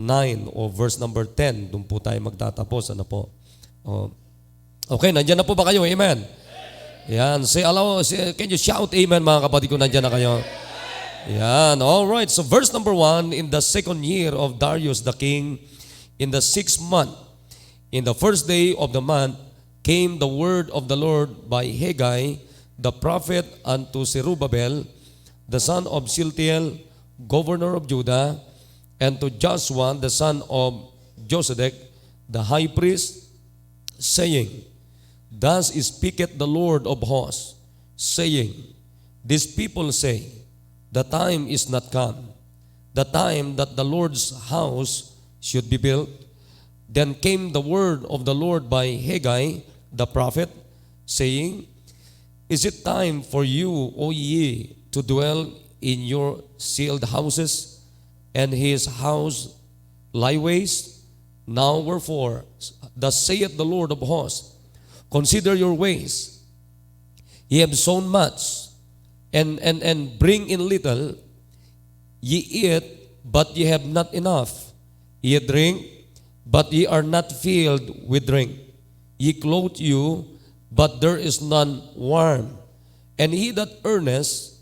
9 o verse number 10. Doon po tayo magtatapos. Ano po? Oh. Okay, nandyan na po ba kayo? Amen. Yan. Can you shout amen mga kapatid ko? Nandyan na kayo? Yan. Alright. So verse number 1, in the second year of Darius the king, in the 6th month, in the first day of the month, came the word of the Lord by Haggai, the prophet, unto Zerubbabel, the son of Shealtiel, governor of Judah, and to Joshua, the son of Josedek, the high priest, saying, Thus speaketh the Lord of hosts, saying, These people say, The time is not come, the time that the Lord's house should be built. Then came the word of the Lord by Haggai, the prophet, saying, Is it time for you, O ye, to dwell in your sealed houses, and his house lie waste? Now wherefore, thus saith the Lord of hosts, Consider your ways. Ye have sown much, and bring in little. Ye eat, but ye have not enough. Ye drink, but ye are not filled with drink. Ye clothe you, but there is none warm. And he that earneth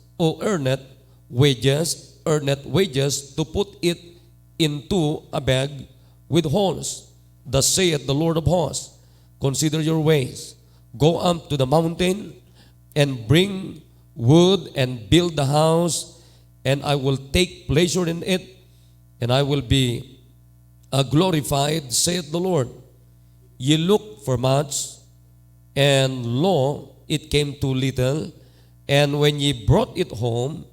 wages to put it into a bag with holes. Thus saith the Lord of hosts, Consider your ways. Go up to the mountain and bring wood and build the house, and I will take pleasure in it, and I will be glorified, saith the Lord. Ye look for much, and lo, it came too little, and when ye brought it home,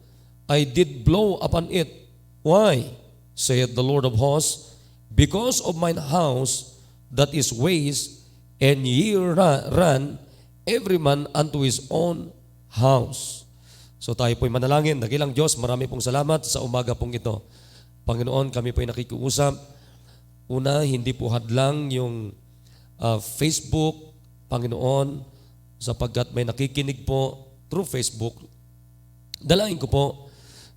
I did blow upon it. Why? Saith the Lord of hosts, because of mine house that is waste, and ye run every man unto his own house. So tayo po'y manalangin. Dakilang Diyos, marami pong salamat sa umaga pong ito. Panginoon, kami po'y nakikiusap. Una, hindi po hadlang yung Facebook, Panginoon, sapagkat may nakikinig po through Facebook. Dalangin ko po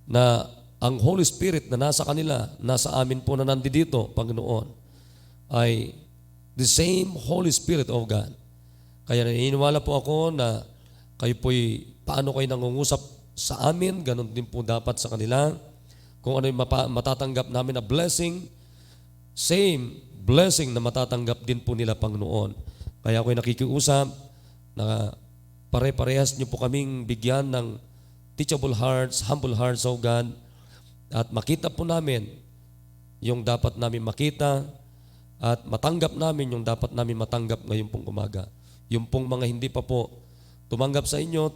na ang Holy Spirit na nasa kanila, nasa amin po na nandito, Panginoon, ay the same Holy Spirit of God. Kaya naniniwala po ako na kayo po'y paano kayo nangungusap sa amin, ganun din po dapat sa kanila. Kung ano yung matatanggap namin na blessing, same blessing na matatanggap din po nila, Panginoon. Kaya ako'y nakikiusap na pare-parehas niyo po kaming bigyan ng teachable hearts, humble hearts, O God, at makita po namin yung dapat namin makita, at matanggap namin yung dapat namin matanggap ngayon pong umaga. Yung pong mga hindi pa po tumanggap sa inyo,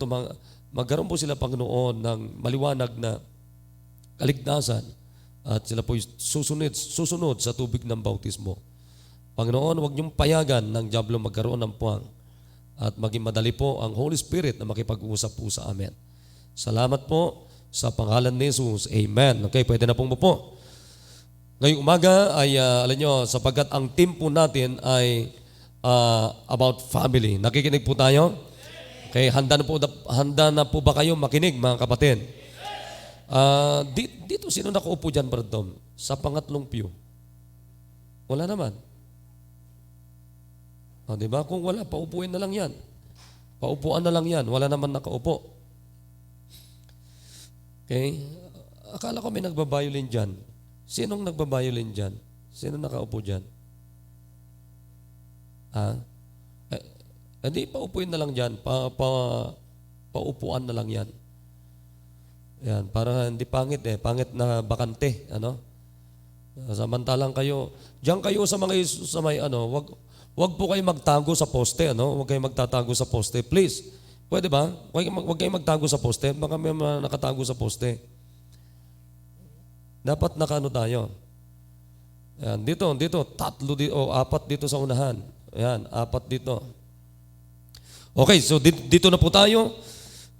magkaroon po sila, Panginoon, ng maliwanag na kaligtasan, at sila po susunod sa tubig ng bautismo. Panginoon, huwag niyong payagan ng diablo magkaroon ng puwang, at maging madali po ang Holy Spirit na makipag-uusap po sa amin. Salamat po sa pangalan ni Jesus. Amen. Okay, pwede na pong upo. Ngayong umaga ay, alam nyo, sapagkat ang team po natin ay about family. Nakikinig po tayo? Okay, handa na po ba kayo makinig, mga kapatid? Dito, sino nakaupo dyan, Brad Tom? Sa pangatlong pew? Wala naman. Diba? Kung wala, paupuin na lang yan. Paupuan na lang yan. Wala naman nakaupo. Okay? Akala ko may nagbabiolin dyan. Sinong nagbabiolin dyan? Sino nakaupo dyan? Hindi, paupuin na lang dyan. Paupuan na lang yan. Yan, para hindi pangit eh. Pangit na bakante. Ano? Samantalang kayo, diyan kayo sa may wag po kayo magtago sa poste. Ano? Wag kayo magtatago sa poste. Please. Pwede ba? Wag kayo magtago sa poste. Baka may mga nakatago sa poste. Dapat nakano tayo. Yan, dito, tatlo dito, apat dito sa unahan. Yan, apat dito. Okay, so dito na po tayo.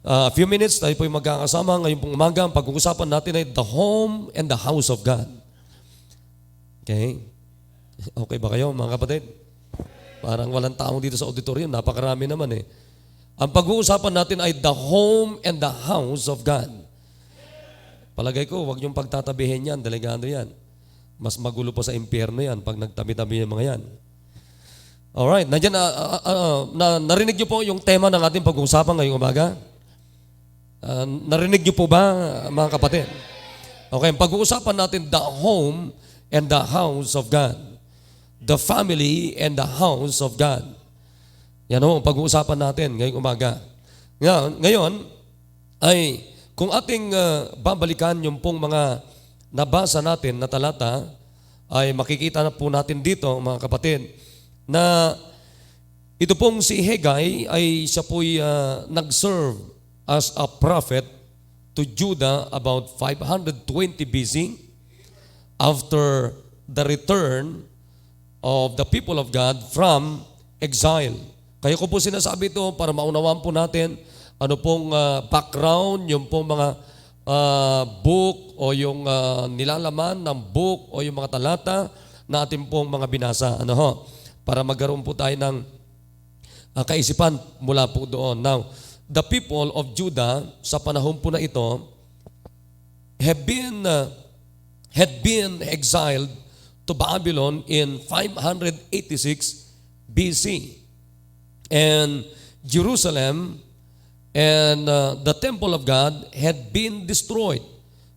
A few minutes, tayo po yung magkakasama. Ngayon pong umaga, ang pag-uusapan natin ay the home and the house of God. Okay? Okay ba kayo, mga kapatid? Parang walang taong dito sa auditorium. Napakarami naman eh. Ang pag-uusapan natin ay the home and the house of God. Palagay ko, huwag niyong pagtatabihin yan, delegado yan. Mas magulo pa sa impyerno yan pag nagtabi-tabi yung mga yan. Alright, nandiyan narinig niyo po yung tema ng ating pag-uusapan ngayong umaga? Narinig niyo po ba, mga kapatid? Okay, pag-uusapan natin the home and the house of God. The family and the house of God. Yan o, pag-uusapan natin ngayong umaga. Ngayon, ay kung ating babalikan yung pong mga nabasa natin na talata, ay makikita na po natin dito, mga kapatid, na ito pong si Haggai ay siya po'y nag-serve as a prophet to Judah about 520 BC after the return of the people of God from exile. Kaya ko po sinasabi ito para maunawaan po natin ano pong background, yung pong mga book o yung nilalaman ng book o yung mga talata na ating pong mga binasa. Para magkaroon po tayo ng kaisipan mula po doon. Now, the people of Judah sa panahon po na ito had been exiled to Babylon in 586 BC. And Jerusalem and the temple of God had been destroyed.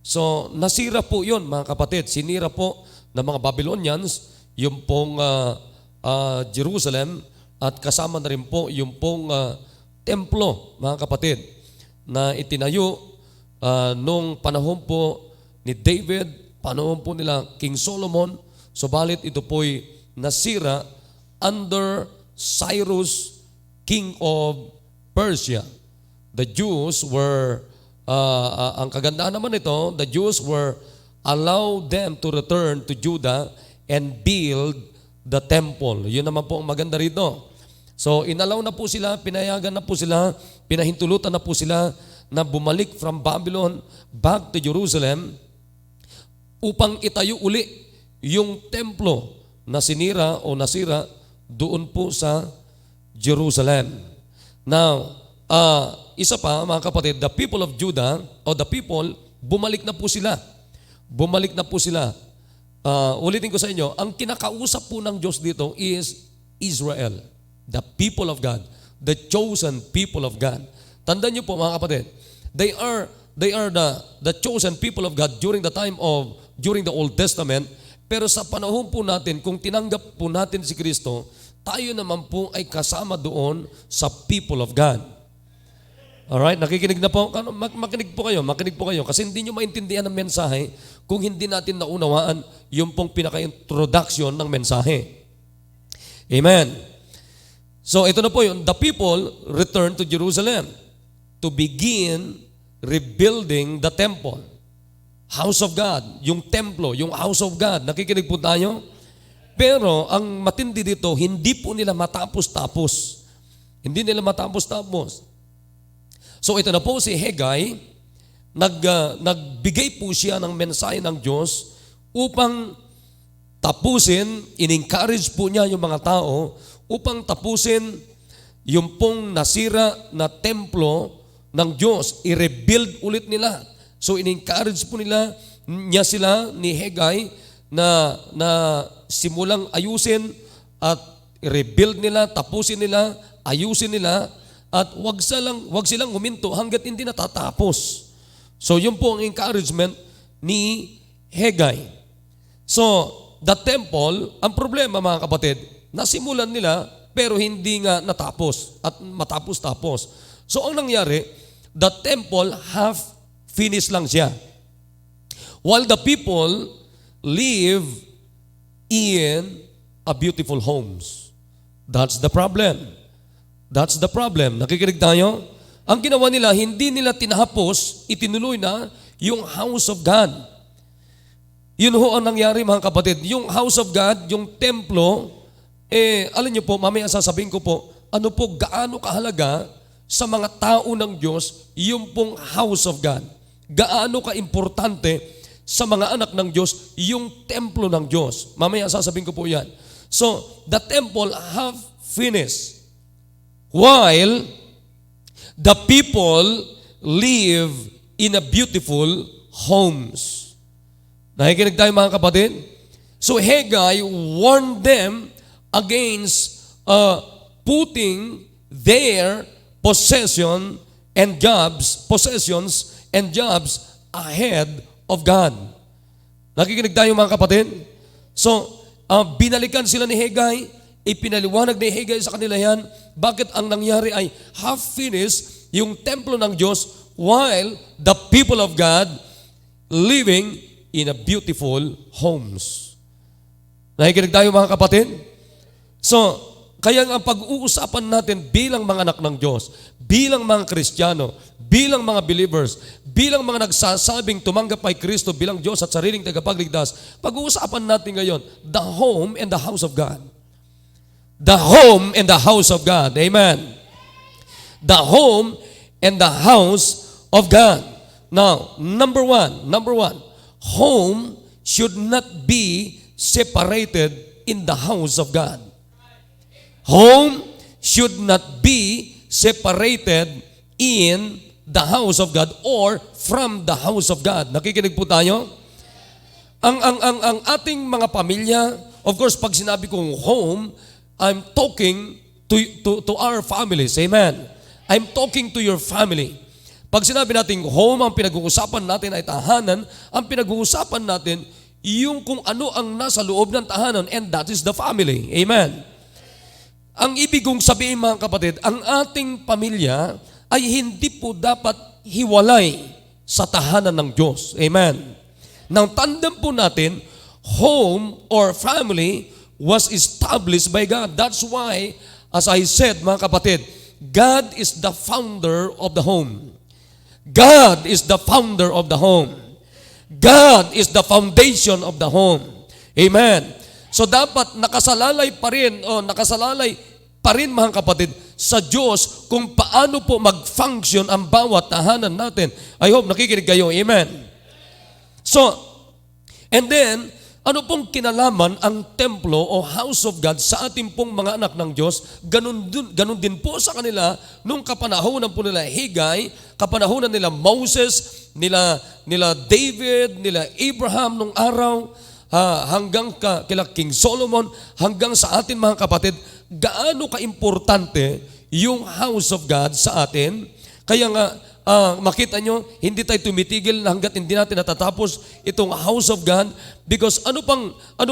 So, nasira po yun, mga kapatid. Sinira po ng mga Babylonians yung pong Jerusalem at kasama na rin po yung pong templo, mga kapatid, na itinayo nung panahon po ni David, panahon po nila King Solomon. Subalit ito po'y nasira under Cyrus, king of Persia. The Jews were, ang kagandahan naman ito, the Jews were allowed them to return to Judah and build the temple. Yun naman po ang maganda rito. So, inalaw na po sila, pinayagan na po sila, pinahintulutan na po sila na bumalik from Babylon back to Jerusalem upang itayo uli yung templo na sinira o nasira doon po sa Jerusalem. Now, isa pa, mga kapatid, the people of Judah, o the people, bumalik na po sila. Bumalik na po sila. Ulitin ko sa inyo, ang kinakausap po ng Diyos dito is Israel, the people of God, the chosen people of God. Tandaan niyo po, mga kapatid, they are the chosen people of God during the Old Testament, pero sa panahon po natin, kung tinanggap po natin si Kristo, tayo naman po ay kasama doon sa people of God. Alright, nakikinig na po? Makinig po kayo kasi hindi nyo maintindihan ang mensahe kung hindi natin naunawaan yung pong pinaka-introduction ng mensahe. Amen. So ito na po yun, the people returned to Jerusalem to begin rebuilding the temple. House of God, yung templo, yung house of God. Nakikinig po tayo? Pero ang matindi dito, hindi po nila matapos-tapos. Hindi nila matapos-tapos. So ito na po si Haggai, nagbigay po siya ng mensahe ng Diyos upang tapusin, in-encourage po niya yung mga tao upang tapusin yung pong nasira na templo ng Diyos, i-rebuild ulit nila. So in-encourage po niya sila ni Haggai na simulang ayusin at i-rebuild nila, tapusin nila, ayusin nila, at wag silang huminto hanggat hindi natatapos. So yun po ang encouragement ni Haggai. So the temple, ang problema, mga kapatid, nasimulan nila pero hindi nga natapos at matapos-tapos. So ang nangyari, the temple half finished lang siya. While the people live in a beautiful homes. That's the problem. That's the problem. Nakikinig tayo? Ang ginawa nila, hindi nila tinahapos, itinuloy na yung house of God. Yun ho ang nangyari, mga kapatid. Yung house of God, yung templo, alam niyo po, mamaya sasabihin ko po, ano po, gaano kahalaga sa mga tao ng Diyos, yung pong house of God. Gaano ka-importante sa mga anak ng Diyos, yung templo ng Diyos. Mamaya sasabihin ko po yan. So, the temple have finished. While the people live in a beautiful homes. Nakikinig tayo, mga kapatid? So Haggai warned them against putting their possessions and jobs ahead of God. Nakikinig tayo mga kapatid? So, binalikan sila ni Haggai, ipinaliwanag ni Haggai sa kanila yan, bakit ang nangyari ay half-finished yung templo ng Diyos while the people of God living in a beautiful homes. Nakikinig tayo mga kapatid? So, kaya ang pag-uusapan natin bilang mga anak ng Diyos, bilang mga Kristiyano, bilang mga believers, bilang mga nagsasabing tumanggap kay Kristo bilang Diyos at sariling tagapagligtas, pag-uusapan natin ngayon, the home and the house of God. The home and the house of God. Amen. The home and the house of God. Now, number one, home should not be separated in the house of God. Home should not be separated in the house of God or from the house of God. Nakikinig po tayo? Ang ating mga pamilya, of course, pag sinabi kong home, I'm talking to our families. Amen. I'm talking to your family. Pag sinabi natin home, ang pinag-uusapan natin ay tahanan, ang pinag-uusapan natin yung kung ano ang nasa loob ng tahanan, and that is the family. Amen. Ang ibig kong sabihin mga kapatid, ang ating pamilya ay hindi po dapat hiwalay sa tahanan ng Diyos. Amen. Nang tandem po natin, home or family was established by God. That's why, as I said mga kapatid, God is the founder of the home. God is the founder of the home. God is the foundation of the home. Amen. So dapat nakasalalay pa rin mga kapatid sa Diyos kung paano po mag-function ang bawat tahanan natin. I hope nakikinig kayo. Amen. So, and then, ano pong kinalaman ang templo o house of God sa ating pong mga anak ng Diyos? Ganun din po sa kanila nung kapanahonan po nila Haggai, kapanahonan nila Moses, nila David, nila Abraham nung araw, hanggang kila King Solomon, hanggang sa atin mga kapatid, gaano ka-importante yung house of God sa atin. Kaya nga, makita nyo, hindi tayo tumitigil hanggat hindi natin natatapos itong house of God, because ano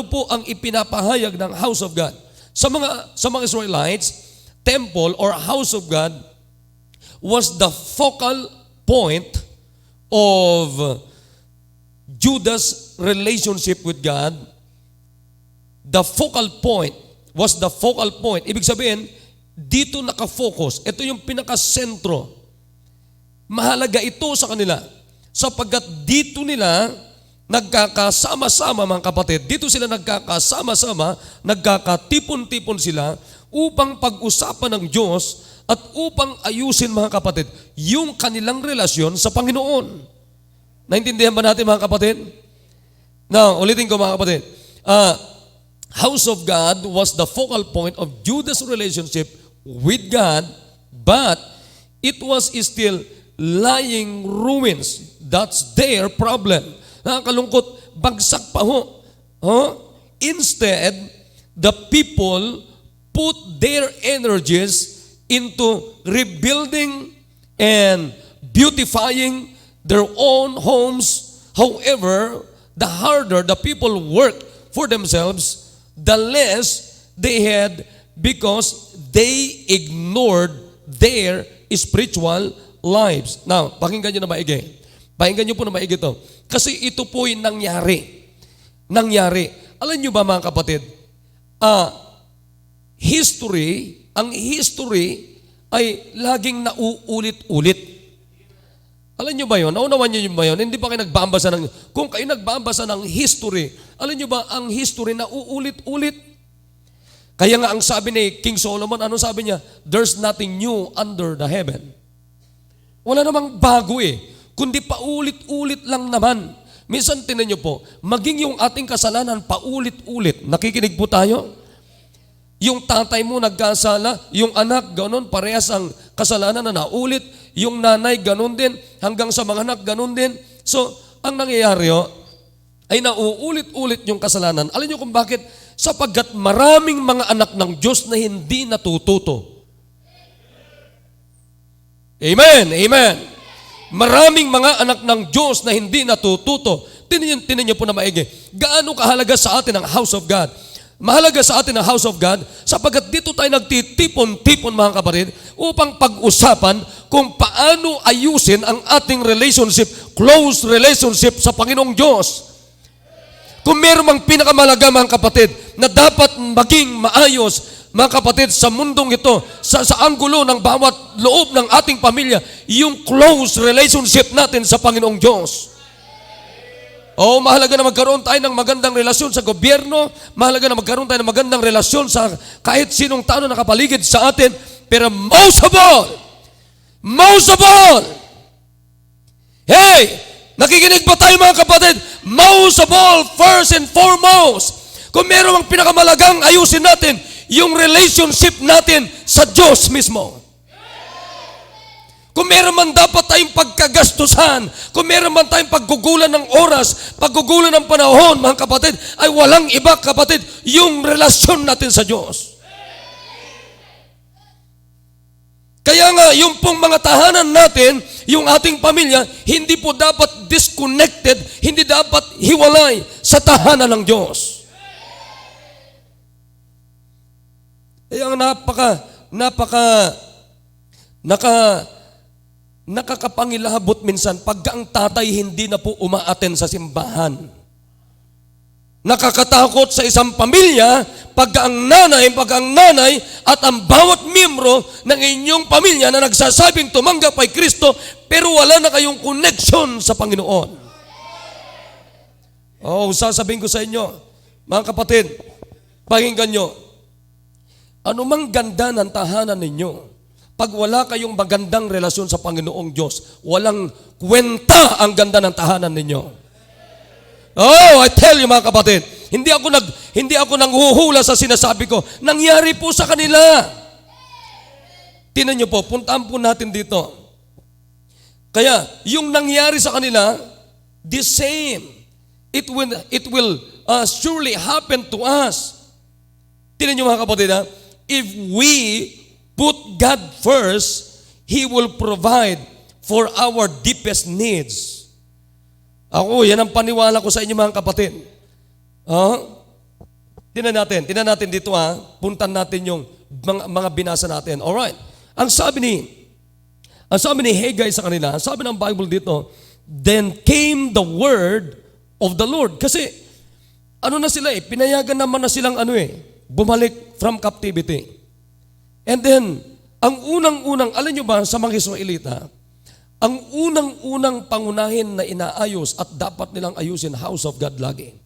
po ang ipinapahayag ng house of God? Sa mga Israelites, temple or house of God was the focal point of Judah's relationship with God. The focal point was the focal point. Ibig sabihin, dito nakafocus. Ito yung pinakasentro. Mahalaga ito sa kanila. Sapagkat dito nila nagkakasama-sama mga kapatid. Dito sila nagkakasama-sama, nagkakatipon-tipon sila upang pag-usapan ng Diyos at upang ayusin mga kapatid yung kanilang relasyon sa Panginoon. Naintindihan ba natin mga kapatid? Now, ulitin ko mga kapatid. House of God was the focal point of Judah's relationship with God, but it was still lying ruins. That's their problem. Nakakalungkot, bagsak pa ho. Instead, the people put their energies into rebuilding and beautifying their own homes. However, the harder the people worked for themselves, the less they had, because they ignored their spiritual lives. Now, pakinggan nyo na maigi. Pakinggan nyo po na maigi ito. Kasi ito po yung nangyari. Alam nyo ba mga kapatid, ang history ay laging nauulit-ulit. Alam nyo ba yun? Naunawan nyo ba yun? Hindi pa kayo nagbabasa kung kayo nagbabasa ng history, alam nyo ba ang history na uulit-ulit? Kaya nga ang sabi ni King Solomon, ano sabi niya? There's nothing new under the heaven. Wala namang bago kundi paulit-ulit lang naman. Minsan tinan nyo po, maging yung ating kasalanan paulit-ulit. Nakikinig po tayo? Yung tatay mo nagkasala, yung anak, ganon, parehas ang kasalanan na naulit. Yung nanay, ganon din. Hanggang sa mga anak, ganon din. So, ang nangyayari, ay nauulit-ulit yung kasalanan. Alam niyo kung bakit? Sapagkat maraming mga anak ng Diyos na hindi natututo. Amen, amen. Maraming mga anak ng Diyos na hindi natututo. Tinan niyo po na maigi. Gaano kahalaga sa atin ang house of God? Mahalaga sa atin ang house of God sapagkat dito tayo nagtitipon-tipon mga kapatid upang pag-usapan kung paano ayusin ang ating relationship, close relationship sa Panginoong Diyos. Kung meron mang pinakamalaga mga kapatid na dapat maging maayos mga kapatid sa mundong ito, sa anggulo ng bawat loob ng ating pamilya, yung close relationship natin sa Panginoong Diyos. Mahalaga na magkaroon tayo ng magandang relasyon sa gobyerno, mahalaga na magkaroon tayo ng magandang relasyon sa kahit sinong tao na nakapaligid sa atin, pero most of all, hey, nakikinig ba tayo mga kapatid? Most of all, first and foremost, kung meron ang pinakamalagang ayusin natin, yung relationship natin sa Diyos mismo. Kung meron man dapat tayong pagkagastusan, kung meron man tayong paggugulan ng oras, paggugulan ng panahon, mga kapatid, ay walang iba, kapatid, yung relasyon natin sa Diyos. Kaya nga, yung pong mga tahanan natin, yung ating pamilya, hindi po dapat disconnected, hindi dapat hiwalay sa tahanan ng Diyos. Kaya nakakapangilabot minsan pagka ang tatay hindi na po umaaten sa simbahan. Nakakatakot sa isang pamilya pagka ang nanay at ang bawat miyembro ng inyong pamilya na nagsasabing tumanggap kay Kristo pero wala na kayong connection sa Panginoon. Sasabihin ko sa inyo, mga kapatid, pakinggan nyo, anumang ganda ng tahanan ninyo, pag wala kayong magandang relasyon sa Panginoong Diyos, walang kwenta ang ganda ng tahanan ninyo. I tell you mga kapatid, hindi ako nanghuhula sa sinasabi ko. Nangyari po sa kanila. Tingnan niyo po, puntaan po natin dito. Kaya, yung nangyari sa kanila, the same. It will surely happen to us. Tingnan niyo mga kapatid, if we put God first, He will provide for our deepest needs. Yan ang paniwala ko sa inyo mga kapatid. Tingnan natin dito puntan natin yung mga binasa natin. Alright. Ang sabi ni Haggai sa kanila, sabi ng Bible dito, then came the word of the Lord. Kasi, na sila pinayagan naman na silang bumalik from captivity. And then, ang unang-unang, alam nyo ba sa mga Israelita, ang unang-unang pangunahin na inaayos at dapat nilang ayusin, house of God lagi.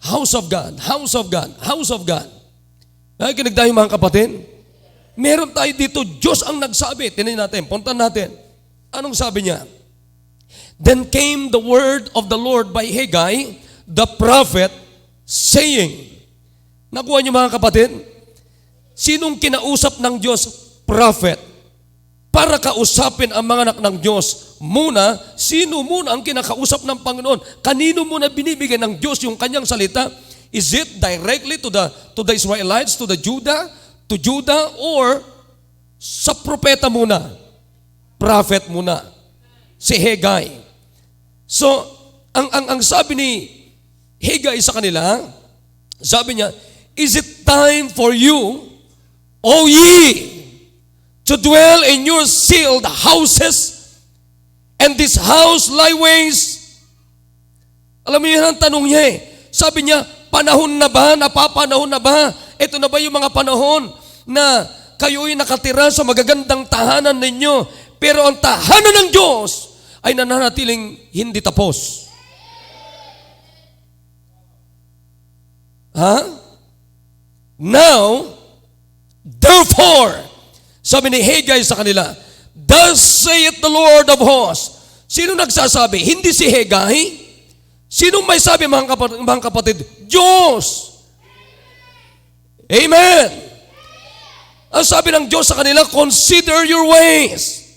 House of God, house of God, house of God. Nakikinig tayo mga kapatid? Meron tayo dito, Diyos ang nagsabi. Tingnan natin, puntan natin. Anong sabi niya? Then came the word of the Lord by Haggai, the prophet, saying, nakuha niyo mga kapatid? Sinong kinausap ng Diyos? Prophet. Para kausapin ang mga anak ng Diyos. Muna, sino muna ang kinakausap ng Panginoon? Kanino muna binibigyan ng Diyos yung kanyang salita? Is it directly to the Israelites, to Judah, or sa propeta muna? Prophet muna. Si Haggai. So, ang sabi ni Haggai sa kanila, sabi niya, is it time for you, O ye, to dwell in your sealed houses, and this house lie waste? Alam mo yun ang tanong niya Sabi niya, panahon na ba? Napapanahon na ba? Ito na ba yung mga panahon na kayo'y nakatira sa magagandang tahanan ninyo, pero ang tahanan ng Diyos ay nananatiling hindi tapos? Now, therefore, sabi ni Haggai sa kanila, thus saith the Lord of hosts. Sino nagsasabi? Hindi si Haggai. Sino may sabi mga kapatid? Diyos. Amen. Ang sabi ng Diyos sa kanila, consider your ways.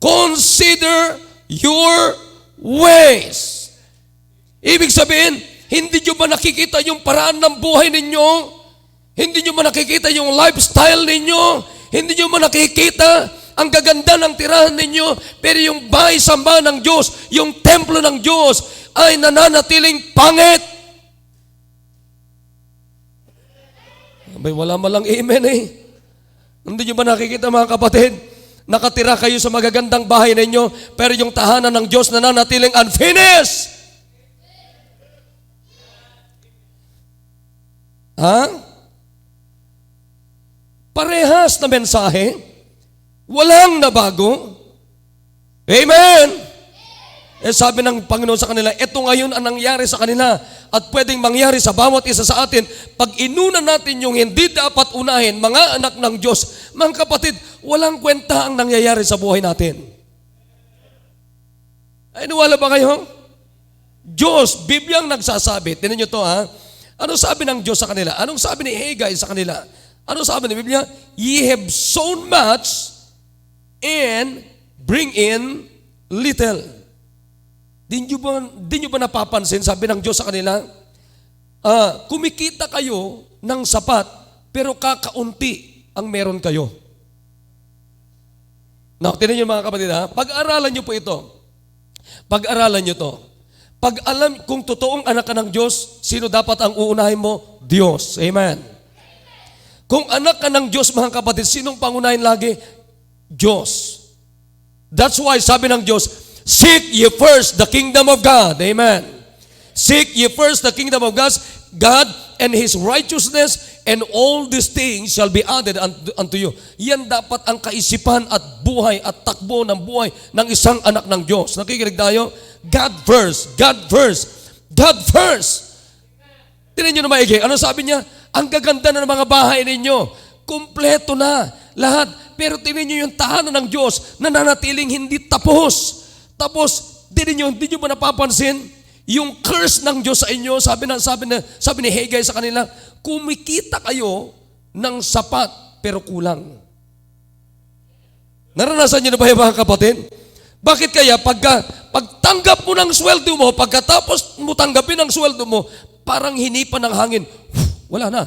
Consider your ways. Ibig sabihin, hindi nyo ba nakikita yung paraan ng buhay ninyo? Hindi nyo ba nakikita yung lifestyle ninyo? Hindi nyo ba nakikita ang gaganda ng tirahan ninyo? Pero yung bahay-samba ng Diyos, yung templo ng Diyos, ay nananatiling pangit. Abay, wala malang amen eh. Hindi nyo ba nakikita mga kapatid? Nakatira kayo sa magagandang bahay ninyo, pero yung tahanan ng Diyos nananatiling unfinished. Ha? Parehas na mensahe, walang nabago. Amen! Sabi ng Panginoon sa kanila, ito ngayon ang nangyari sa kanila at pwedeng mangyari sa bawat isa sa atin pag inuna natin yung hindi dapat unahin, mga anak ng Diyos. Mga kapatid, walang kwenta ang nangyayari sa buhay natin. Ay, niwala ba kayo? Diyos, Bibliang nagsasabi, tinan nyo to ha, ano sabi ng Diyos sa kanila? Anong sabi ni Haggai sa kanila? Ano sabi ng Biblia? Ye have sown much and bring in little. Di nyo ba napapansin, sabi ng Diyos sa kanila, kumikita kayo ng sapat, pero kakaunti ang meron kayo. Now, tinan nyo mga kapatid ha, pag-aralan nyo po ito. Pag-aralan nyo to. Pag alam kung totoong anak ka ng Diyos, sino dapat ang uunahin mo? Diyos. Amen. Kung anak ka ng Diyos, mga kapatid, sinong pangunahin lagi? Diyos. That's why sabi ng Diyos, seek ye first the kingdom of God. Amen. Seek ye first the kingdom of God and His righteousness, and all these things shall be added unto you. Yan dapat ang kaisipan at buhay at takbo ng buhay ng isang anak ng Diyos. Nakikinig tayo? God first. God first. God first. Tingnan nyo na maigi. Ano sabi niya? Ang gaganda na ng mga bahay ninyo. Kumpleto na. Lahat. Pero tingnan nyo yung tahanan ng Diyos na nanatiling hindi tapos. Tapos, tingnan nyo, hindi nyo ba napapansin? Yung curse ng Diyos sa inyo, sabi ni Haggai sa kanila, kumikita kayo ng sapat pero kulang. Naranasan nyo na ba yung mga kapatid? Bakit kaya pagtanggap mo ng sweldo mo, pagkatapos mo tanggapin ang sweldo mo, parang hinipan ng hangin, wala na.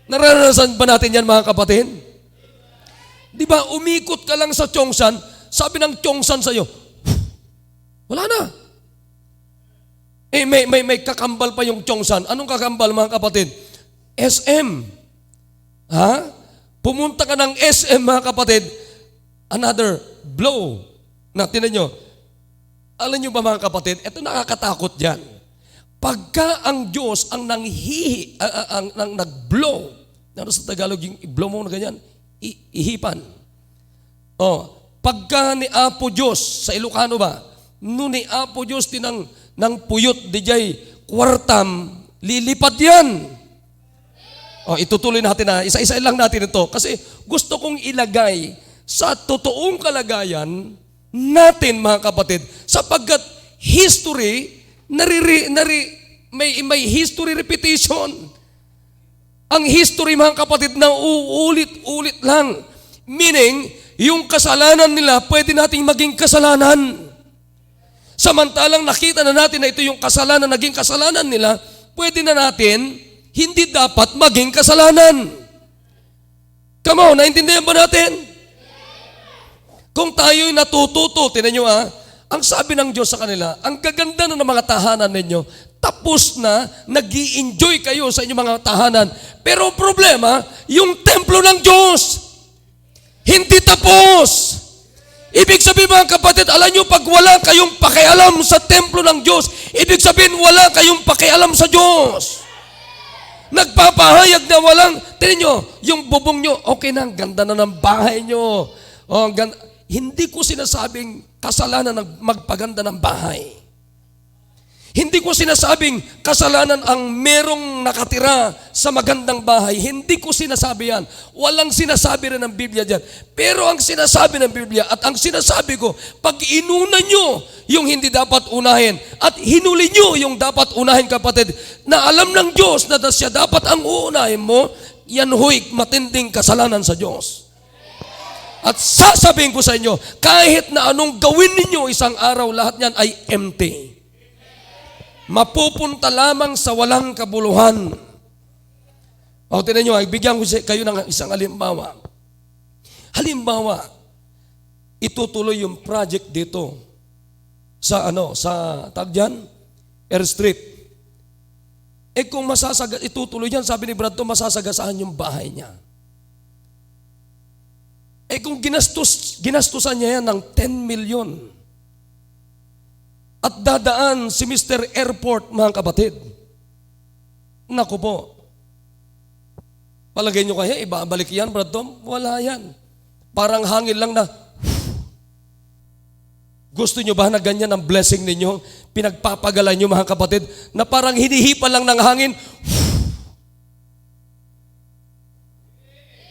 Naranasan ba natin yan mga kapatid? Di ba, umikot ka lang sa Chongsan, sabi ng Chongsan sa'yo, wala na. May kakambal pa yung Chongsan. Anong kakambal mga kapatid? SM. Ha? Pumunta ka ng SM mga kapatid, another blow. Na, tinan nyo. Alam nyo ba mga kapatid, ito nakakatakot dyan. Pagka ang Diyos ang nag-blow, ano sa Tagalog yung i-blow mo na ganyan? Ihipan. Pagka ni Apo Diyos, sa Ilocano ba, no ni Apo Diyos ng puyot, dijay, kwartam, lilipat yan. Itutuloy natin na, isa-isa lang natin ito. Kasi gusto kong ilagay sa totoong kalagayan natin mga kapatid, sapagkat history, may history repetition. Ang history mga kapatid na uulit-ulit lang. Meaning, yung kasalanan nila pwede nating maging kasalanan. Samantalang nakita na natin na ito yung kasalanan, naging kasalanan nila, pwede na natin hindi dapat maging kasalanan. Come on, naintindihan ba natin? Kung tayo'y natututo, tinan nyo ang sabi ng Diyos sa kanila, ang gaganda na ng mga tahanan ninyo, tapos na, nag-i-enjoy kayo sa inyong mga tahanan. Pero problema, yung templo ng Diyos, hindi tapos. Ibig sabihin mga kapatid, alam nyo, pag wala kayong pakialam sa templo ng Diyos, ibig sabihin wala kayong pakialam sa Diyos. Nagpapahayag na walang, tingnan nyo, yung bubong nyo, okay na, ganda na ng bahay nyo. Hindi ko sinasabing kasalanan ng magpaganda ng bahay. Hindi ko sinasabing kasalanan ang merong nakatira sa magandang bahay. Hindi ko sinasabi yan. Walang sinasabi rin ng Biblia dyan. Pero ang sinasabi ng Biblia at ang sinasabi ko, pag inuna nyo yung hindi dapat unahin at hinuli nyo yung dapat unahin kapatid, na alam ng Diyos na siya dapat ang uunahin mo, yan huy matinding kasalanan sa Diyos. At sasabihin ko sa inyo, kahit na anong gawin ninyo isang araw, lahat yan ay empty. Mapupunta lamang sa walang kabuluhan. O, tinan nyo, bigyan ko kayo ng isang halimbawa. Halimbawa, itutuloy yung project dito sa tag dyan, airstrip. Kung itutuloy yan, sabi ni Brad, masasagasaan yung bahay niya. Kung ginastusan niya yan ng 10 million at dadaan si Mr. Airport, mga kapatid, naku po, palagay nyo kaya, ibabalik yan, Brad Tom? Wala yan. Parang hangin lang na, gusto nyo ba na ganyan ang blessing ninyo? Pinagpapagalan nyo, mga kapatid, na parang hinihipa lang ng hangin.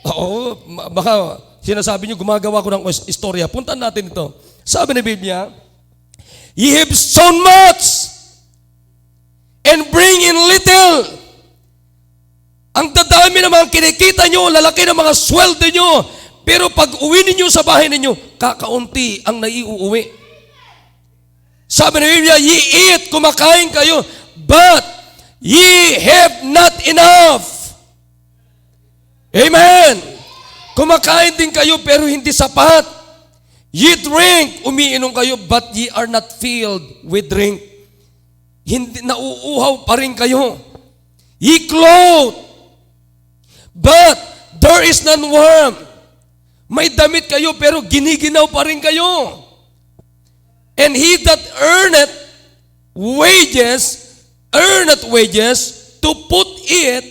Oo, baka sinasabi nyo, gumagawa ko ng istorya. Puntan natin ito. Sabi ni Biblia, ye have sown much and bring in little. Ang dadami ng mga kinikita nyo, lalaki ng mga sweldo nyo, pero pag uwi ninyo sa bahay ninyo, kakaunti ang naiuuwi. Sabi ni Biblia, ye eat, kumakain kayo, but ye have not enough. Amen. Kumakain din kayo pero hindi sapat. Ye drink, umiinom kayo, but ye are not filled with drink. Hindi, nauuhaw pa rin kayo. Ye clothe, but there is none warm. May damit kayo pero giniginaw pa rin kayo. And he that earneth wages to put it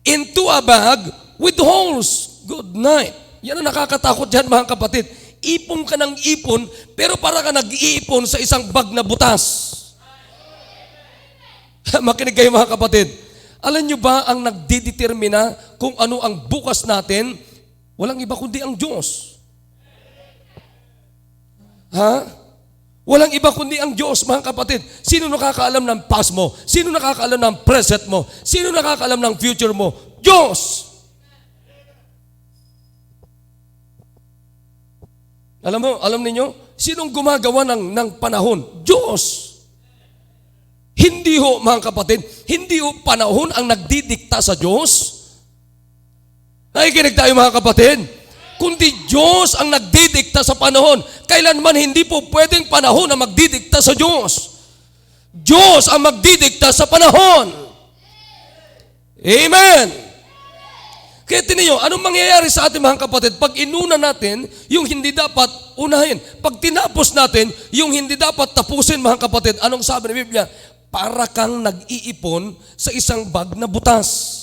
into a bag with holes. Good night. Yan ang nakakatakot dyan, mga kapatid. Ipon ka ng ipon, pero para ka nag-iipon sa isang bag na butas. Makinig kayo, mga kapatid. Alam nyo ba ang nagdidetermina kung ano ang bukas natin? Walang iba kundi ang Diyos. Ha? Walang iba kundi ang Diyos, mga kapatid. Sino nakakaalam ng past mo? Sino nakakaalam ng present mo? Sino nakakaalam ng future mo? Diyos! Alam niyo, sinong gumagawa ng panahon? Diyos! Hindi ho, mga kapatid, hindi ho panahon ang nagdidikta sa Diyos. Nakikinig tayo, mga kapatid. Kundi Diyos ang nagdidikta sa panahon. Kailanman hindi po pwedeng panahon na magdidikta sa Diyos. Diyos ang magdidikta sa panahon. Amen. Kaya tiniyo, anong mangyayari sa ating mga kapatid pag inuna natin yung hindi dapat unahin? Pag tinapos natin yung hindi dapat tapusin, mga kapatid, anong sabi ng Biblia? Para kang nag-iipon sa isang bag na butas.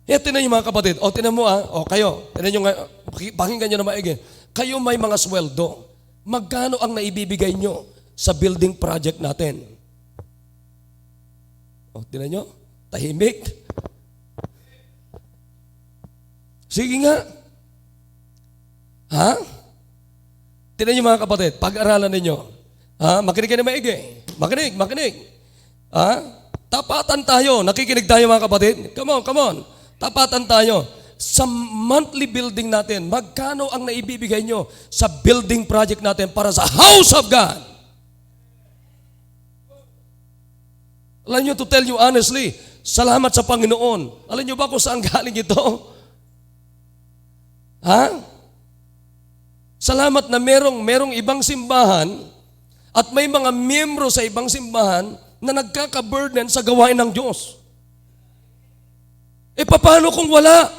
Tinan nyo, mga kapatid. Tinan mo kayo. Tinan nyo, pakinggan nyo na maigi. Kayo may mga sweldo. Magkano ang naibibigay nyo sa building project natin? Tinan nyo, tahimik. Sige nga. Ha? Tinan nyo, mga kapatid, pag-aralan ninyo. Makinig kayo na maigi. Makinig. Tapatan tayo. Nakikinig tayo, mga kapatid. Come on. Tapatan tayo. Sa monthly building natin, magkano ang naibibigay nyo sa building project natin para sa house of God? Alam nyo, to tell you honestly, salamat sa Panginoon. Alam nyo ba kung saan galing ito? Salamat na merong ibang simbahan at may mga miyembro sa ibang simbahan na nagkaka-burden sa gawain ng Diyos. Paano kung wala?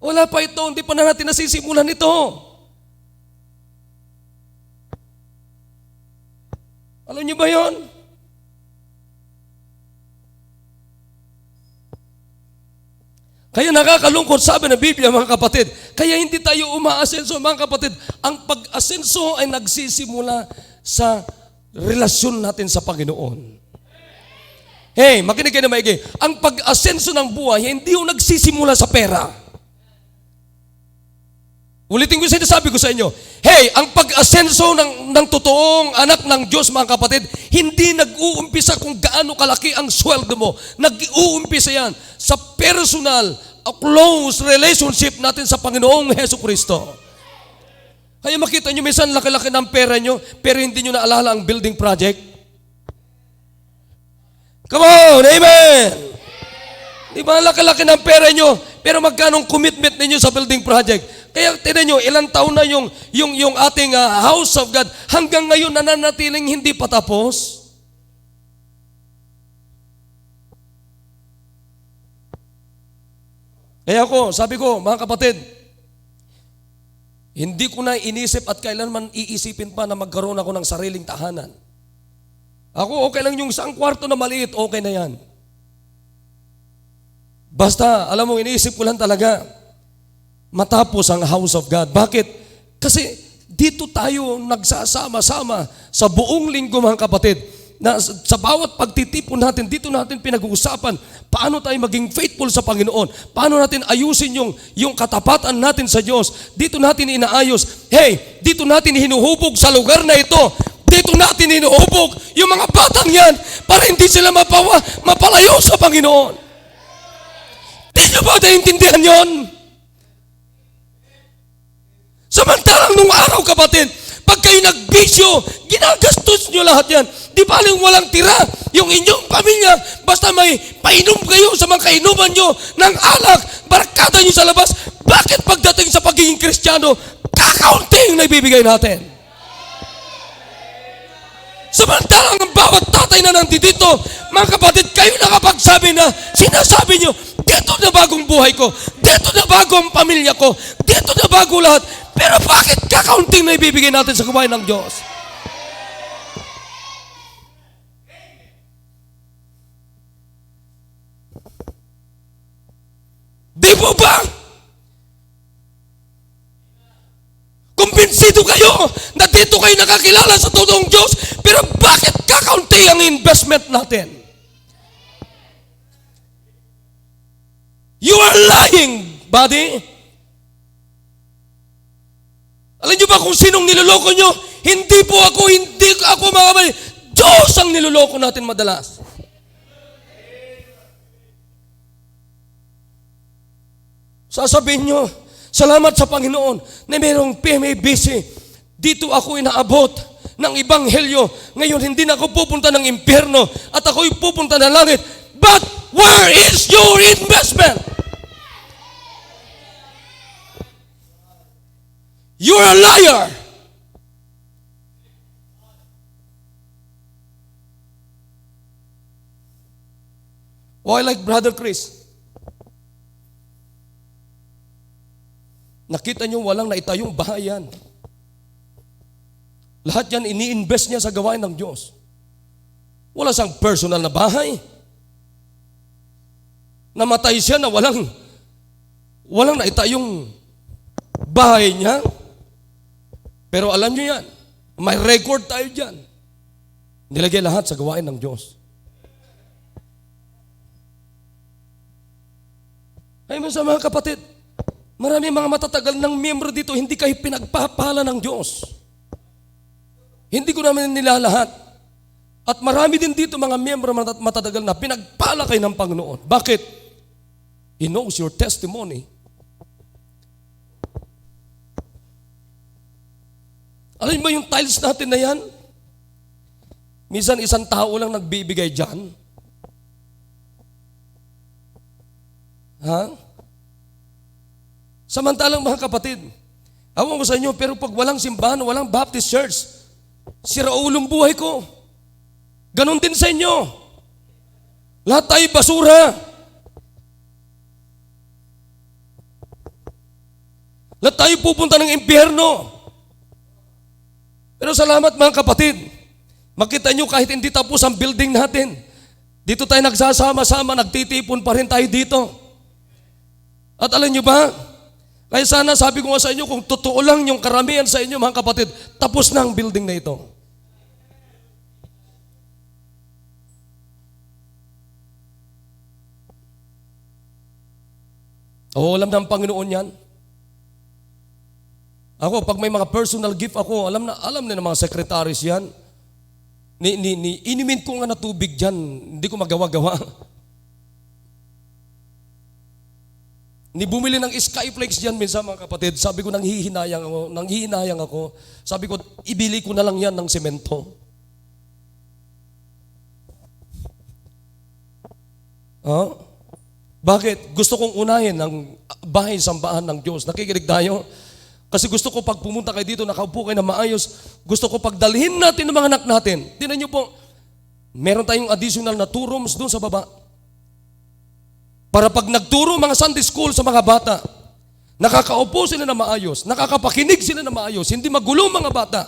Wala pa ito, hindi pa na natin nasisimulan ito. Alam niyo ba yon? Kaya nakakalungkot, sabi ng Biblia, mga kapatid. Kaya hindi tayo umaasenso, mga kapatid. Ang pag-asenso ay nagsisimula sa relasyon natin sa Panginoon. Hey, makinig kayo na maigi. Ang pag-asenso ng buhay, hindi yung nagsisimula sa pera. Ulitin ko sinasabi ko sa inyo. Hey, ang pag-asenso ng totoong yung anak ng Diyos, mga kapatid, hindi nag-uumpisa kung gaano kalaki ang sweldo mo. Nag-uumpisa yan sa personal, close relationship natin sa Panginoong Hesukristo. Kaya makita nyo, minsan laki-laki ng pera nyo, pero hindi nyo naalala ang building project. Come on, amen! Di ba laki-laki ng pera nyo, pero magkanong commitment ninyo sa building project? Kaya tinan nyo, ilang taon na yung ating house of God, hanggang ngayon nananatiling hindi patapos. Kaya sabi ko, mga kapatid, hindi ko na inisip at kailanman iisipin pa na magkaroon ako ng sariling tahanan. Ako, okay lang yung isang kwarto na maliit, okay na yan. Basta, alam mo, iniisip ko lang talaga, matapos ang house of God. Bakit? Kasi dito tayo nagsasama-sama sa buong linggo, mga kapatid, na sa bawat pagtitipon natin, dito natin pinag-uusapan paano tayo maging faithful sa Panginoon, paano natin ayusin yung katapatan natin sa Diyos. Dito natin inaayos. Hey, dito natin hinuhubog sa lugar na ito. Dito natin hinuhubog yung mga batang yan para hindi sila mapalayo sa Panginoon. Di nyo ba naiintindihan yon? Samantalang nung araw, kapatid, pag kayo nagbisyo, ginagastos nyo lahat yan. Di ba walang tira yung inyong pamilya, basta may painom kayo sa mga kainuman nyo ng alak, barkada nyo sa labas. Bakit pagdating sa pagiging Kristiyano, kakaunting na ibibigay natin? Samantalang ang bawat tatay na nandito, mga kapatid, kayo nakapagsabi na, sinasabi nyo, dito na bagong buhay ko, dito na bago ang pamilya ko, dito na bago lahat. Pero bakit kakaunting na ibibigay natin sa gawain ng Diyos? Di po ba? Kumbinsido kayo na dito kayo nakakilala sa totoong Diyos, pero bakit kakaunti ang investment natin? You are lying, buddy. Alam nyo ba kung sinong niloloko nyo? Hindi ako mga kapatid. Diyos ang niloloko natin madalas. Sasabihin nyo, salamat sa Panginoon na mayroong PMABC. Dito ako inaabot ng Ebanghelyo. Ngayon hindi na ako pupunta ng impyerno at ako'y pupunta ng langit. But where is your investment? You're a liar. Why like Brother Chris? Nakita niyo walang naitayong bahayan. Lahat yan ini-invest niya sa gawain ng Diyos. Wala siyang personal na bahay. Namatay siya na walang naitayong bahay niya. Pero alam niyo yan, may record tayo dyan. Nilagay lahat sa gawain ng Diyos. Ay sa mga kapatid, marami mga matatagal ng miyembro dito, hindi kayo pinagpapala ng Diyos. Hindi ko naman nila lahat. At marami din dito mga miyembro matatagal na pinagpala kayo ng Panginoon. Bakit? He knows your testimony. Alam mo yung tiles natin na yan? Minsan isang tao lang nagbibigay dyan. Ha? Samantalang mga kapatid, awan ko sa inyo, pero pag walang simbahan, walang Baptist Church, siraulong buhay ko. Ganon din sa inyo. Lahat tayo basura. Lahat tayo pupunta ng impyerno. Pero salamat mga kapatid, makita nyo kahit hindi tapos ang building natin, dito tayo nagsasama-sama, nagtitipon pa rin tayo dito. At alam nyo ba, kaya sana sabi ko nga sa inyo, kung totoo lang yung karamihan sa inyo mga kapatid, tapos na ang building na ito. Alam ng Panginoon yan. Ako, pag may mga personal gift ako, alam na ng mga secretaries yan. Inimin ko nga na tubig dyan, hindi ko magawa-gawa. Bumili ng Skyflex dyan minsan mga kapatid. Sabi ko, nanghihinayang ako. Sabi ko, ibili ko na lang yan ng semento. Bakit? Gusto kong unahin ang bahay-sambahan ng Diyos. Nakikinig tayo? Kasi gusto ko pag pumunta kayo dito, nakaupo kayo na maayos, gusto ko pagdalhin natin ng mga anak natin. Tingnan niyo po, meron tayong additional na 2 rooms doon sa baba. Para pag nagturo mga Sunday school sa mga bata, nakakaupo sila na maayos, nakakapakinig sila na maayos, hindi magulo mga bata.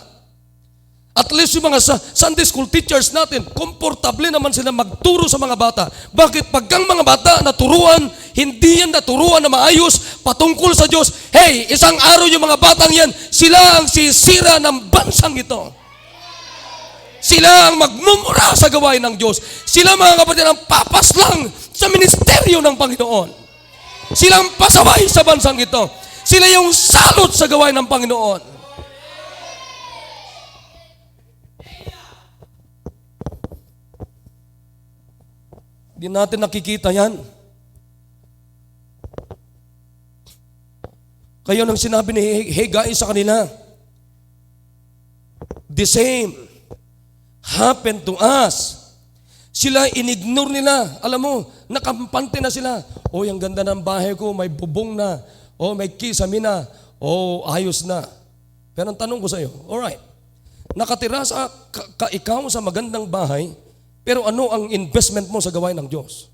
At least yung mga Sunday school teachers natin, komportable naman sila magturo sa mga bata. Bakit? Paggang mga bata naturuan, hindi yan naturuan na maayos patungkol sa Diyos. Hey, isang araw yung mga batang yan, sila ang sisira ng bansang ito. Sila ang magmumura sa gawain ng Diyos. Sila mga kapatid ang papaslang sa ministeryo ng Panginoon. Sila ang pasaway sa bansang ito. Sila yung salot sa gawain ng Panginoon. Hindi natin nakikita yan. Kaya nang sinabi ni Haggai sa kanila, the same happened to us. Sila inignore nila. Alam mo, nakampante na sila. Oh, ang ganda ng bahay ko, may bubong na. Oh, may kisame na. Oh, ayos na. Pero ang tanong ko sa iyo, alright, nakatira ikaw sa magandang bahay, pero ano ang investment mo sa gawain ng Diyos?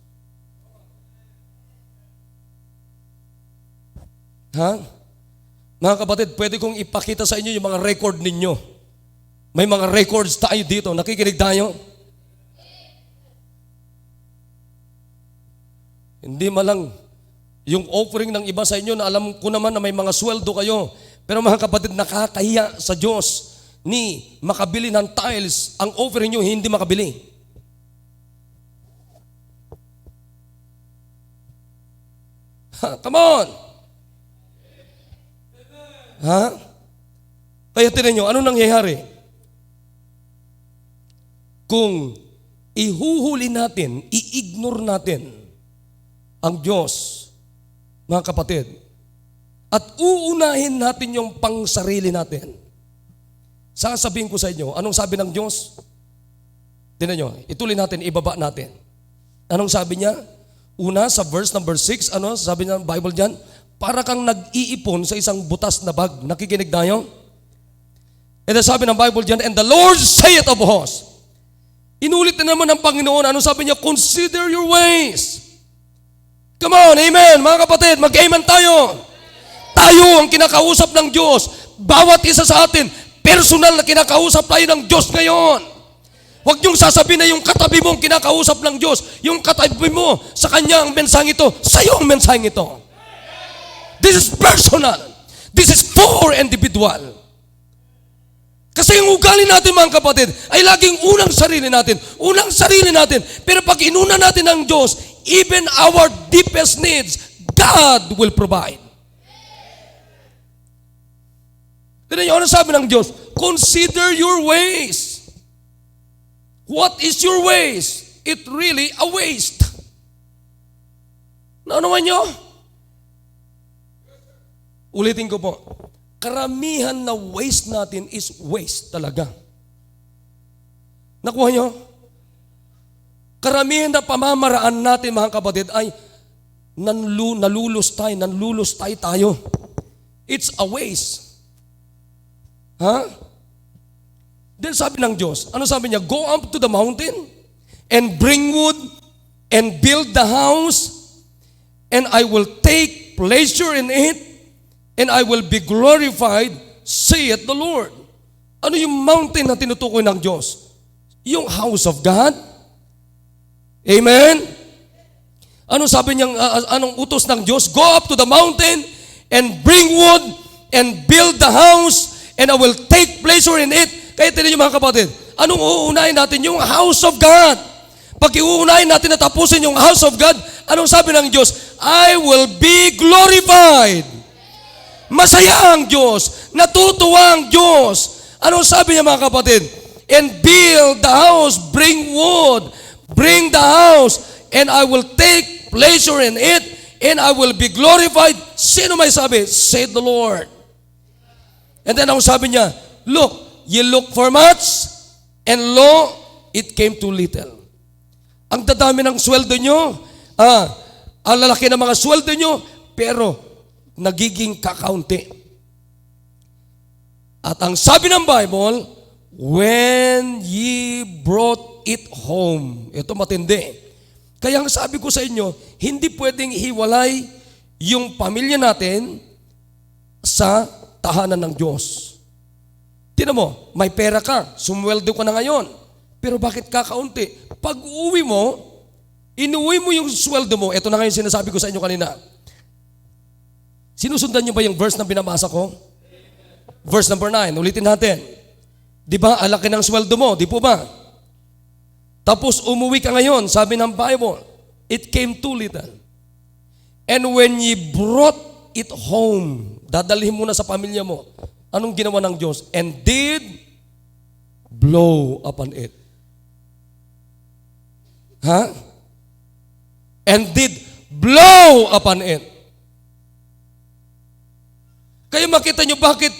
Mga kapatid, pwede kong ipakita sa inyo yung mga record ninyo. May mga records tayo dito. Nakikinig tayo? Hindi malang yung offering ng iba sa inyo na alam ko naman na may mga sweldo kayo. Pero mga kapatid, nakakahiya sa Diyos ni makabili ng tiles. Ang offering nyo hindi makabili. Come on! Kaya tinan nyo, ano nangyayari? Kung ihuhuli natin, i-ignore natin ang Diyos, mga kapatid, at uunahin natin yung pangsarili natin, sasabihin ko sa inyo, anong sabi ng Diyos? Tinan nyo, ituloy natin, ibaba natin. Anong sabi niya? Una, sa verse number 6, ano sabi ng Bible dyan? Para kang nag-iipon sa isang butas na bag. Nakikinig tayo? And sabi ng Bible dyan, and the Lord saith of hosts. Inulit na naman ng Panginoon. Ano sabi niya? Consider your ways. Come on, amen. Mga kapatid, mag-amen tayo. Tayo ang kinakausap ng Diyos. Bawat isa sa atin, personal na kinakausap tayo ng Diyos ngayon. Huwag niyong sasabihin na yung katabi mo ang kinakausap ng Diyos. Yung katabi mo, sa Kanya ang mensaheng ito, sa iyo ang mensaheng ito. This is personal. This is for individual. Kasi yung ugali natin mga kapatid ay laging unang sarili natin. Unang sarili natin. Pero pag inuna natin ang Diyos, even our deepest needs, God will provide. Tignan niyo, ano sabi ng Diyos? Consider your ways. What is your ways? It really a waste. Naman niyo? Ulitin ko po. Karamihan na waste natin is waste talaga. Nakuha niyo? Karamihan na pamamaraan natin mga kapatid ay nalulustay tayo. It's a waste. Then sabi ng Diyos, ano sabi niya? Go up to the mountain and bring wood and build the house and I will take pleasure in it and I will be glorified, saith the Lord. Ano yung mountain na tinutukoy ng Diyos? Yung house of God. Amen? Ano sabi niyang, anong utos ng Diyos? Go up to the mountain and bring wood and build the house and I will take pleasure in it. Kaya tinan niyo mga kapatid, anong uunahin natin? Yung house of God. Pag iuunahin natin na tapusin yung house of God, anong sabi ng Diyos? I will be glorified. Masaya ang Diyos. Natutuwa ang Diyos. Anong sabi niya mga kapatid? and build the house, bring wood, bring the house, and I will take pleasure in it, and I will be glorified. Sino may sabi? Said the Lord. And then ang sabi niya, look, ye look for much, and lo, it came too little. Ang dadami ng sweldo nyo, ang lalaki ng mga sweldo nyo, pero nagiging kakaunti. At ang sabi ng Bible, when ye brought it home. Ito matindi. Kaya ang sabi ko sa inyo, hindi pwedeng hiwalay yung pamilya natin sa tahanan ng Diyos. Tingnan mo, may pera ka, sumweldo ka na ngayon. Pero bakit kakaunti? Pag uwi mo, inuwi mo yung sweldo mo. Ito na ngayon sinasabi ko sa inyo kanina. Sinusundan niyo ba yung verse na binabasa ko? Verse number 9, ulitin natin. Di ba, alaki ng sweldo mo, di po ba? Tapos umuwi ka ngayon, sabi ng Bible, it came too little. And when ye brought it home, dadalhin mo na sa pamilya mo, anong ginawa ng Diyos? And did blow upon it. Ha? And did blow upon it. Kaya makita nyo bakit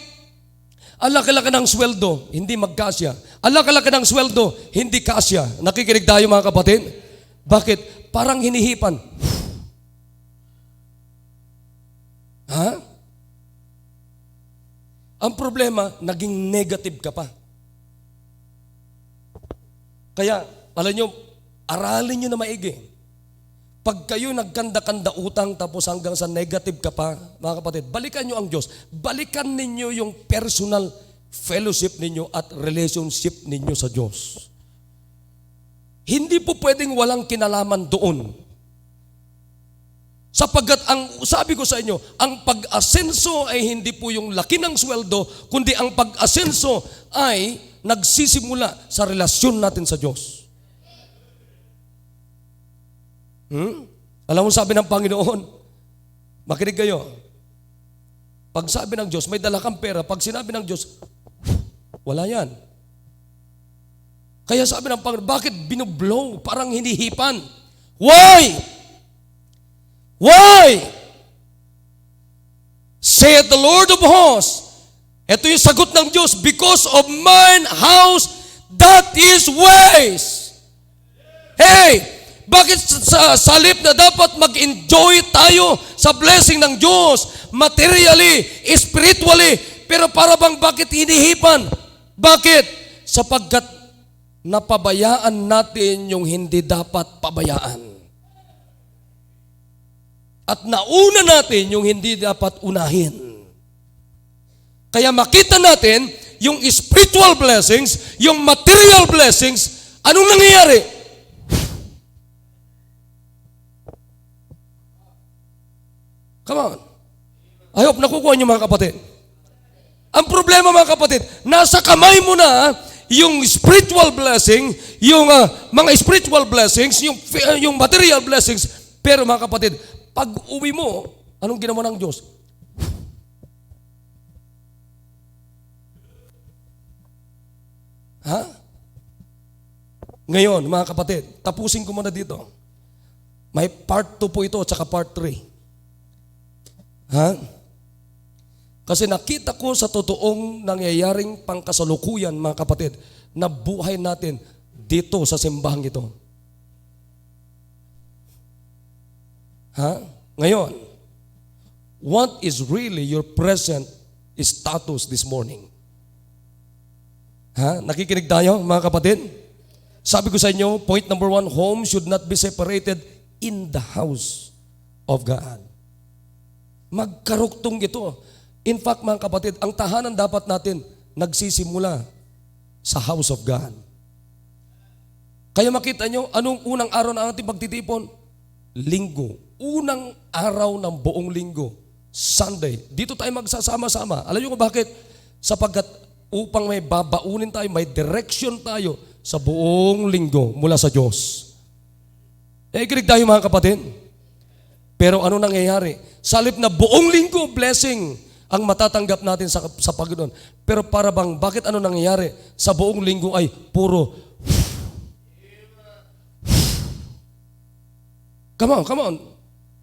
ang laki-laki ng sweldo, hindi magkasya. Ang laki-laki ng sweldo, hindi kasya. Nakikinig tayo mga kapatid? Bakit? Parang hinihipan. Ha? Ang problema, naging negative ka pa. Kaya, alam nyo, aralin nyo na maigi. Pag kayo nagkanda-kanda utang tapos hanggang sa negative ka pa, mga kapatid, balikan nyo ang Diyos. Balikan ninyo yung personal fellowship ninyo at relationship ninyo sa Diyos. Hindi po pwedeng walang kinalaman doon. Sapagkat ang sabi ko sa inyo, ang pag-asenso ay hindi po yung laki ng sweldo, kundi ang pag-asenso ay nagsisimula sa relasyon natin sa Diyos. Alam mo sabi ng Panginoon, makinig kayo. Pag sabi ng Diyos, may dala kang pera. Pag sinabi ng Diyos, wala yan. Kaya sabi ng Panginoon, bakit binublow? Parang hinihipan. Why? Why? Saith the Lord of hosts. Ito yung sagot ng Diyos, because of mine house that is ways. Hey! Bakit sa halip na dapat mag-enjoy tayo sa blessing ng Diyos, materially, spiritually, pero para bang bakit hinihipan? Bakit? Sapagkat napabayaan natin yung hindi dapat pabayaan. At nauna natin yung hindi dapat unahin. Kaya makita natin yung spiritual blessings, yung material blessings, anong nangyayari? Come on. I hope nakukuha niyo mga kapatid. Ang problema mga kapatid, nasa kamay mo na yung spiritual blessing, yung mga spiritual blessings, yung material blessings, pero mga kapatid, pag uwi mo, anong ginawa ng Diyos? Ha? Ngayon, mga kapatid, tapusin ko muna dito. May part 2 po ito at saka part 3. Ha? Kasi nakita ko sa totoong nangyayaring pangkasalukuyan, mga kapatid, na buhay natin dito sa simbahang ito. Ha? Ngayon, what is really your present status this morning? Ha? Nakikinig tayo, mga kapatid? Sabi ko sa inyo, point number 1, home should not be separated in the house of God. Magkaruktong ito. In fact, mga kapatid, ang tahanan dapat natin nagsisimula sa house of God. Kaya makita nyo, anong unang araw na ating pagtitipon? Linggo. Unang araw ng buong linggo. Sunday. Dito tayo magsasama-sama. Alam nyo kung bakit? Sapagkat upang may babaunin tayo, may direction tayo sa buong linggo mula sa Diyos. Kinig tayo mga kapatid. Pero ano nangyayari? Sa halip na buong linggo blessing ang matatanggap natin sa Panginoon. Pero para bang, bakit ano nangyayari? Sa buong linggo ay puro, come on.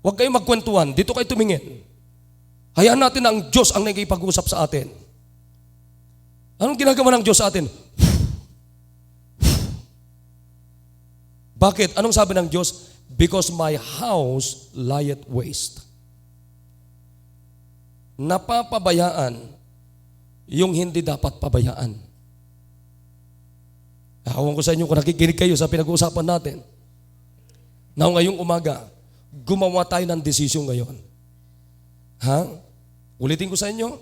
Huwag kayong magkwentuhan. Dito kayo tumingin. Hayaan natin na ang Diyos ang nagkipag-usap sa atin. Anong ginagawa ng Diyos sa atin? Bakit? Anong sabi ng Diyos? Because my house lieth waste. Napapabayaan yung hindi dapat pabayaan. Awan ko sa inyo kung nakikinig kayo sa pinag-uusapan natin. Na ngayong umaga, gumawa tayo ng desisyon ngayon. Ha? Ulitin ko sa inyo.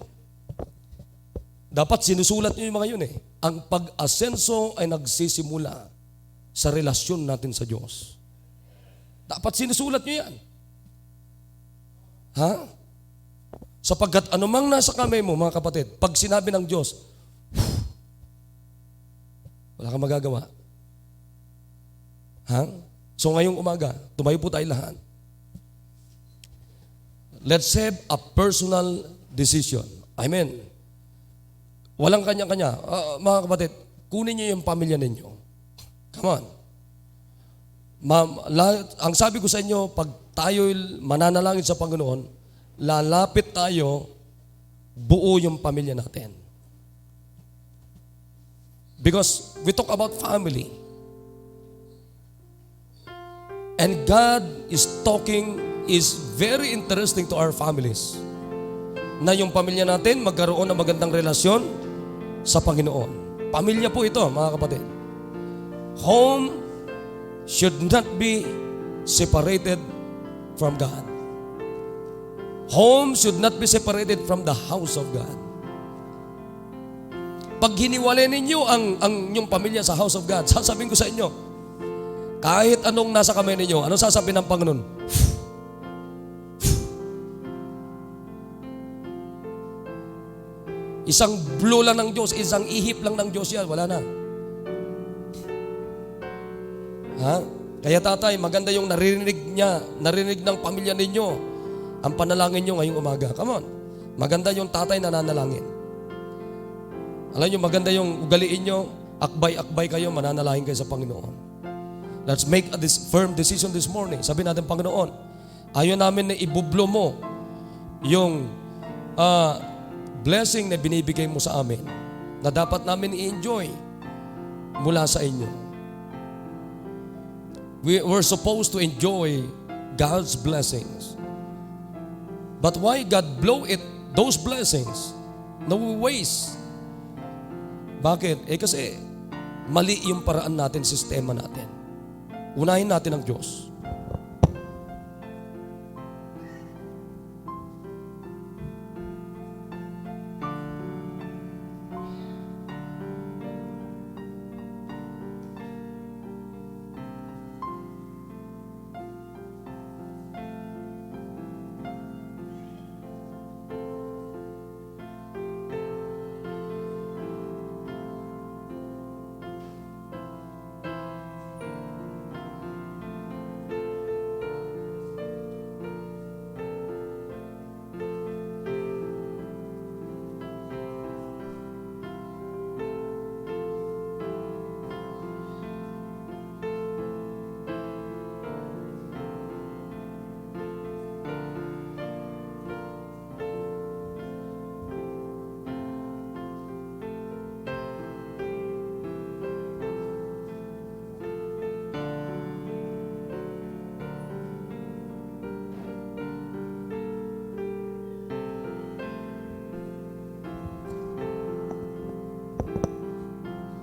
Dapat sinusulat nyo yung mga yun eh. Ang pag-asenso ay nagsisimula sa relasyon natin sa Diyos. Dapat sinusulat nyo yan. Ha? Sapagkat anumang nasa kamay mo, mga kapatid, pag sinabi ng Diyos, wala kang magagawa. Ha? So ngayong umaga, tumayo po tayo lahat. Let's have a personal decision. Amen. Walang kanya-kanya. Mga kapatid, kunin niyo yung pamilya ninyo. Come on. Ang sabi ko sa inyo, pag tayo mananalangin sa Panginoon, lalapit tayo, buo yung pamilya natin. Because we talk about family. And God is very interesting to our families. Na yung pamilya natin magkaroon ng magandang relasyon sa Panginoon. Pamilya po ito, mga kapatid. Home should not be separated from God. Home should not be separated from the house of God. Pag hiniwalay ninyo ang inyong pamilya sa house of God, sasabihin ko sa inyo, kahit anong nasa kamay ninyo, anong sasabihin ng Panginoon? Isang blow lang ng Diyos, isang ihip lang ng Diyos yan, wala na. Ha? Kaya tatay, maganda yung narinig ng pamilya ninyo ang panalangin nyo ngayong umaga. Come on. Maganda yung tatay na nanalangin. Alam nyo, maganda yung ugaliin nyo, akbay-akbay kayo, mananalangin kayo sa Panginoon. Let's make a firm decision this morning. Sabi natin, Panginoon, ayaw namin na ibublo mo yung blessing na binibigay mo sa amin na dapat namin i-enjoy mula sa inyo. We're supposed to enjoy God's blessings. But why God blow those blessings? No waste. Bakit? Kasi mali yung paraan natin, sistema natin. Unahin natin ang Diyos.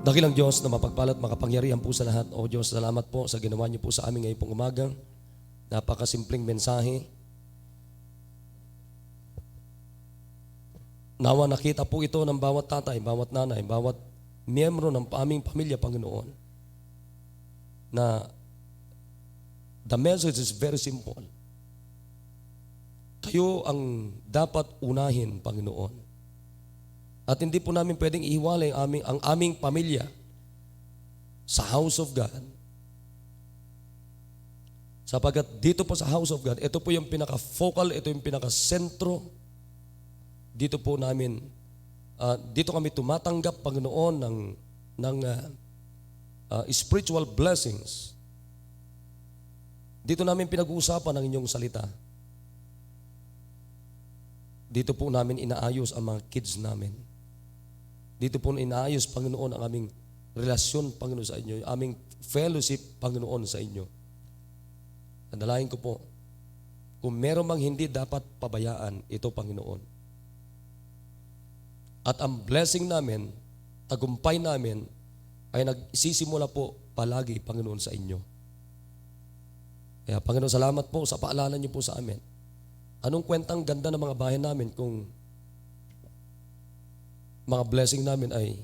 Dakilang Diyos na mapagpalat, makapangyarihan po sa lahat. O Diyos, salamat po sa ginawa niyo po sa amin ngayong pong umaga. Napakasimpleng mensahe. Nawa nakita po ito ng bawat tatay, bawat nanay, bawat miyembro ng aming pamilya, Panginoon. Na the message is very simple. Kayo ang dapat unahin, Panginoon. At hindi po namin pwedeng ihiwalay ang aming pamilya sa house of God. Sapagkat dito po sa house of God, ito po yung pinaka-focal, ito yung pinaka-sentro dito po namin, dito kami tumatanggap, Panginoon, ng spiritual blessings. Dito namin pinag-uusapan ang inyong salita. Dito po namin inaayos ang mga kids namin. Dito po inaayos, Panginoon, ang aming relasyon, Panginoon, sa inyo, aming fellowship, Panginoon, sa inyo. Nadalain ko po, kung meron mang hindi dapat pabayaan, ito, Panginoon. At ang blessing namin, tagumpay namin, ay nagsisimula po palagi, Panginoon, sa inyo. Kaya, Panginoon, salamat po sa paalala niyo po sa amin. Anong kwentang ganda ng mga bahay namin kung mga blessing namin ay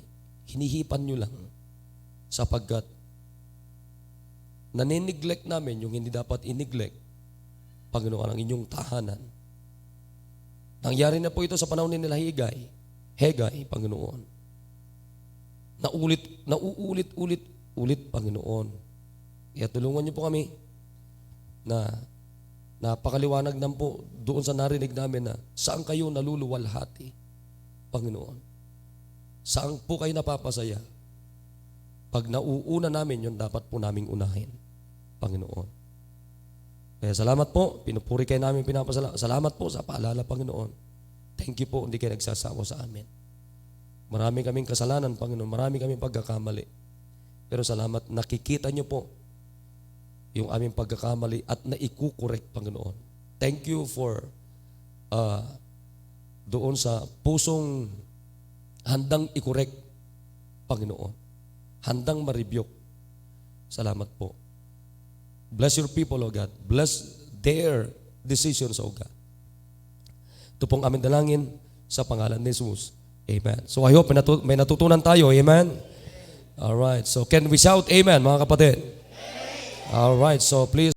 hinihipan nyo lang sapagkat nanineglect namin yung hindi dapat iniglect, Panginoon, ang inyong tahanan. Nangyari na po ito sa panahon ni nila Hegay, Panginoon. Nauulit, Panginoon. Kaya tulungan niyo po kami na napakaliwanag na po doon sa narinig namin na saan kayo naluluwalhati, Panginoon. Saan po kayo napapasaya? Pag nauuna namin, yun dapat po naming unahin, Panginoon. Kaya salamat po, pinupuri kayo namin, salamat po sa paalala, Panginoon. Thank you po, hindi kayo nagsasawa sa amin. Marami kaming kasalanan, Panginoon, marami kaming pagkakamali. Pero salamat, nakikita niyo po yung aming pagkakamali at naikukorek, Panginoon. Thank you for doon sa pusong handang ikorek, Panginoon. Handang ma-rebuke. Salamat po. Bless your people, O God. Bless their decisions, O God. Ito pong aming dalangin sa pangalan ni Jesus. Amen. So I hope may natutunan tayo. Amen? Alright. So can we shout amen, mga kapatid? Alright. So please.